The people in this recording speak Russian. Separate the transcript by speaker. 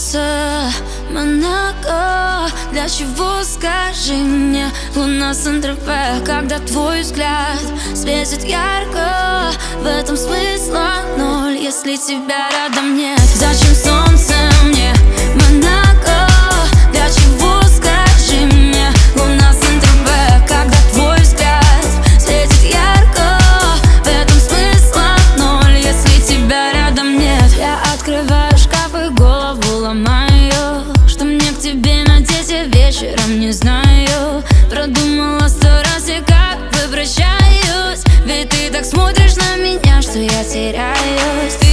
Speaker 1: солнце, Монако. Для чего, скажи мне, луна Сен-Тропе, когда твой взгляд светит ярко? В этом смысла ноль, если тебя рядом нет. Зачем солнце мне, Монако? Для чего, скажи мне, луна Сен-Тропе, когда твой взгляд светит ярко? В этом смысла ноль, если тебя рядом нет. Я открываю шкаф и голову ломаю, что мне к тебе надеть, я вечером не знаю. Продумала 100 раз, я как бы прощаюсь, ведь ты так смотришь на меня, что я теряюсь.